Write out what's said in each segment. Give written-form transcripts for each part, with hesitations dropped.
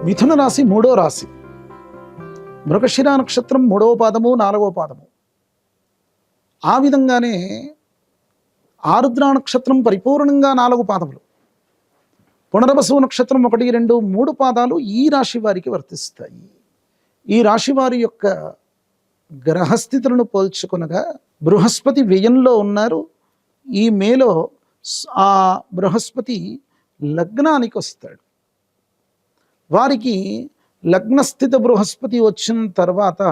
మిథున రాశి మూడో రాశి. మృగశిర నక్షత్రం మూడవ పాదము, నాలుగవ పాదము. ఆ విధంగానే ఆరుద్ర నక్షత్రం పరిపూర్ణంగా 4 పాదములు. పునర్వసు నక్షత్రం 1, 2, 3 పాదాలు ఈ రాశి వారికి వర్తిస్తాయి. ఈ రాశి వారి యొక్క గ్రహస్థితులను పోల్చుకొనగా బృహస్పతి వ్యయంలో ఉన్నారు. ఈ మేలో ఆ బృహస్పతి లగ్నానికి వస్తాడు. వారికి లగ్నస్థిత బృహస్పతి వచ్చిన తర్వాత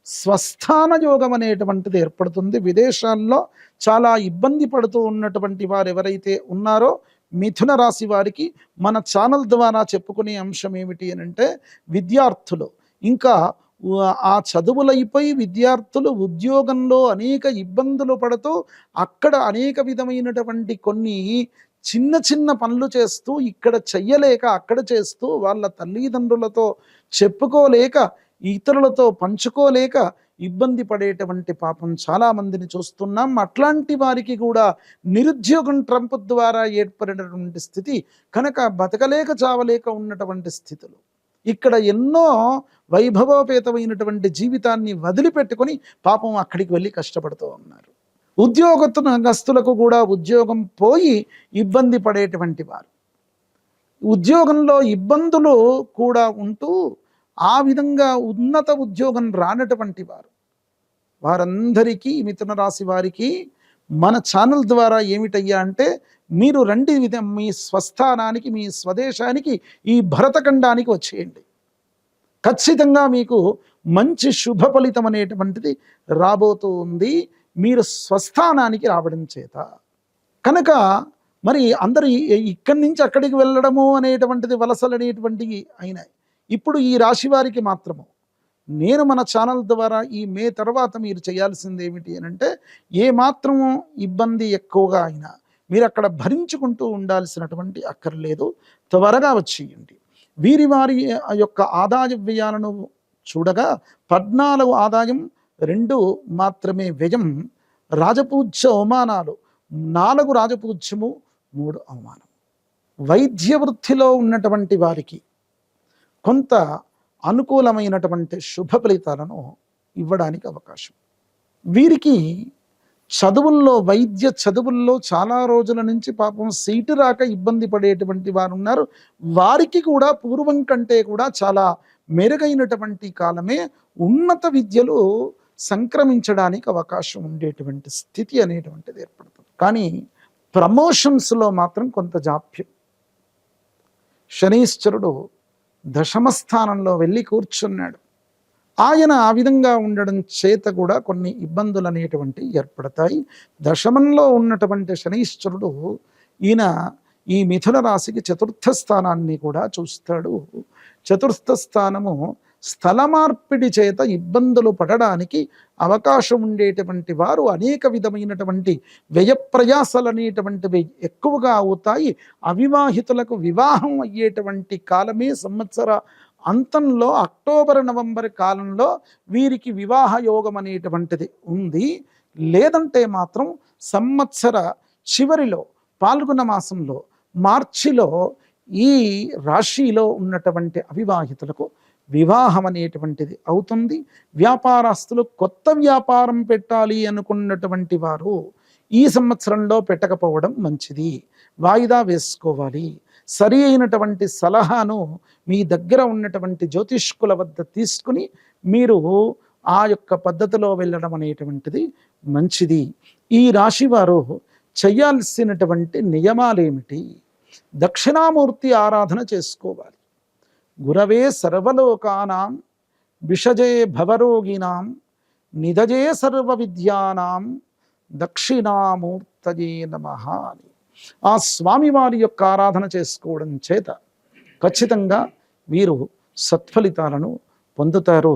స్వస్థాన యోగం అనేటువంటిది ఏర్పడుతుంది. విదేశాల్లో చాలా ఇబ్బంది పడుతూ ఉన్నటువంటి వారు ఎవరైతే ఉన్నారో మిథున రాశి వారికి మన ఛానల్ ద్వారా చెప్పుకునే అంశం ఏమిటి అని అంటే, విద్యార్థులు ఇంకా ఆ చదువులైపోయి విద్యార్థులు ఉద్యోగంలో అనేక ఇబ్బందులు పడుతూ అక్కడ అనేక విధమైనటువంటి కొన్ని చిన్న చిన్న పనులు చేస్తూ ఇక్కడ చెయ్యలేక అక్కడ చేస్తూ వాళ్ళ తల్లిదండ్రులతో చెప్పుకోలేక ఇతరులతో పంచుకోలేక ఇబ్బంది పడేటువంటి పాపం చాలామందిని చూస్తున్నాం. అట్లాంటి వారికి కూడా నిరుద్యోగం ట్రంప్ ద్వారా ఏర్పడినటువంటి స్థితి కనుక బతకలేక చావలేక ఉన్నటువంటి స్థితులు. ఇక్కడ ఎన్నో వైభవోపేతమైనటువంటి జీవితాన్ని వదిలిపెట్టుకొని పాపం అక్కడికి వెళ్ళి కష్టపడుతూ ఉన్నారు. ఉద్యోగస్తులకు కూడా ఉద్యోగం పోయి ఇబ్బంది పడేటువంటి వారు, ఉద్యోగంలో ఇబ్బందులు కూడా ఉంటూ ఆ విధంగా ఉన్నత ఉద్యోగం రానటువంటి వారు, వారందరికీ మిథున రాశి వారికి మన ఛానల్ ద్వారా ఏమిటయ్యా అంటే, మీరు రండి మీ స్వస్థానానికి, మీ స్వదేశానికి, ఈ భరతఖండానికి వచ్చేయండి. ఖచ్చితంగా మీకు మంచి శుభ ఫలితం అనేటువంటిది రాబోతూ ఉంది మీరు స్వస్థానానికి రావడం చేత. కనుక మరి అందరూ ఇక్కడి నుంచి అక్కడికి వెళ్ళడము అనేటువంటిది వలసలు అనేటువంటివి అయినాయి. ఇప్పుడు ఈ రాశి వారికి మాత్రము నేను మన ఛానల్ ద్వారా ఈ మే తర్వాత మీరు చేయాల్సింది ఏమిటి అని అంటే, ఏ మాత్రము ఇబ్బంది ఎక్కువగా అయినా మీరు అక్కడ భరించుకుంటూ ఉండాల్సినటువంటి అక్కర్లేదు, త్వరగా వచ్చేయండి. వారి యొక్క ఆదాయ వ్యయాలను చూడగా 14 ఆదాయం, 2 మాత్రమే వ్యయం, రాజపూజ్య అవమానాలు 4 రాజపూజ్యము, 3 అవమానం. వైద్య వృత్తిలో ఉన్నటువంటి వారికి కొంత అనుకూలమైనటువంటి శుభ ఫలితాలను ఇవ్వడానికి అవకాశం. వీరికి చదువుల్లో, వైద్య చదువుల్లో చాలా రోజుల నుంచి పాపం సీటు రాక ఇబ్బంది పడేటువంటి వారు ఉన్నారు. వారికి కూడా పూర్వం కంటే కూడా చాలా మెరుగైనటువంటి కాలమే, ఉన్నత విద్యలు సంక్రమించడానికి అవకాశం ఉండేటువంటి స్థితి అనేటువంటిది ఏర్పడుతుంది. కానీ ప్రమోషన్స్లో మాత్రం కొంత జాప్యం. శనీశ్వరుడు దశమ స్థానంలో వెళ్ళి కూర్చున్నాడు. ఆయన ఆ విధంగా ఉండడం చేత కూడా కొన్ని ఇబ్బందులు అనేటువంటివి ఏర్పడతాయి. దశమంలో ఉన్నటువంటి శనీశ్వరుడు ఈయన ఈ మిథున రాశికి 4థ స్థానాన్ని కూడా చూస్తాడు. 4థ స్థానము స్థల మార్పిడి చేత ఇబ్బందులు పడడానికి అవకాశం ఉండేటువంటి వారు అనేక విధమైనటువంటి వ్యయప్రయాసాలు అనేటువంటివి ఎక్కువగా అవుతాయి. అవివాహితులకు వివాహం అయ్యేటువంటి కాలమే సంవత్సర అంతంలో అక్టోబర్, నవంబర్ కాలంలో వీరికి వివాహ యోగం అనేటువంటిది ఉంది. లేదంటే మాత్రం సంవత్సర చివరిలో పాల్గొన మాసంలో మార్చిలో ఈ రాశిలో ఉన్నటువంటి అవివాహితులకు వివాహం అనేటువంటిది అవుతుంది. వ్యాపారస్తులు కొత్త వ్యాపారం పెట్టాలి అనుకున్నటువంటి వారు ఈ సంవత్సరంలో పెట్టకపోవడం మంచిది, వాయిదా వేసుకోవాలి. సరి అయినటువంటి సలహాను మీ దగ్గర ఉన్నటువంటి జ్యోతిష్కుల వద్ద తీసుకుని మీరు ఆ యొక్క పద్ధతిలో వెళ్ళడం అనేటువంటిది మంచిది. ఈ రాశి వారు చేయాల్సినటువంటి నియమాలేమిటి? దక్షిణామూర్తి ఆరాధన చేసుకోవాలి. గురవే సర్వలోకానాం విషజే భవరోగినాం నిధజే సర్వ విద్యానాం దక్షిణామూర్తయే నమః అని ఆ స్వామివారి యొక్క ఆరాధన చేసుకోవడం చేత ఖచ్చితంగా వీరు సత్ఫలితాలను పొందుతారు.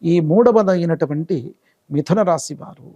ఈ 3వదైనటువంటి మిథున రాశి వారు.